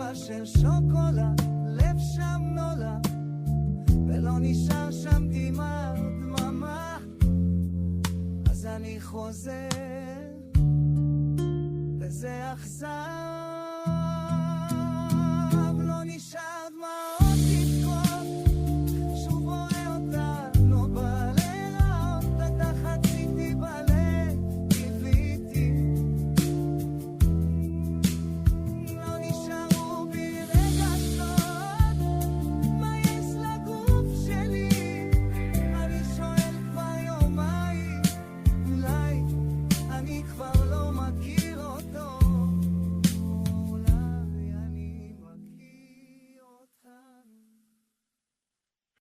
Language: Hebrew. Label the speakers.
Speaker 1: צבע של שוקולד, לב שם נולד, ולא נשאר שם דממה. אז אני חוזר, וזה אכזר